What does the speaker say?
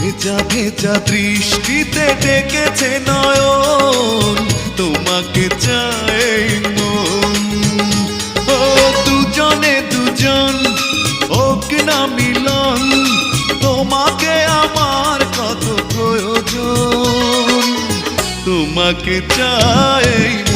ভেজা ভেজা দৃষ্টিতে ডেকেছে নয়ন, তোমাকে চাই মন। ও দুজনে দুজন হোক না মিলন, তোমাকে আমার কত প্রয়োজন, তোমাকে চাই।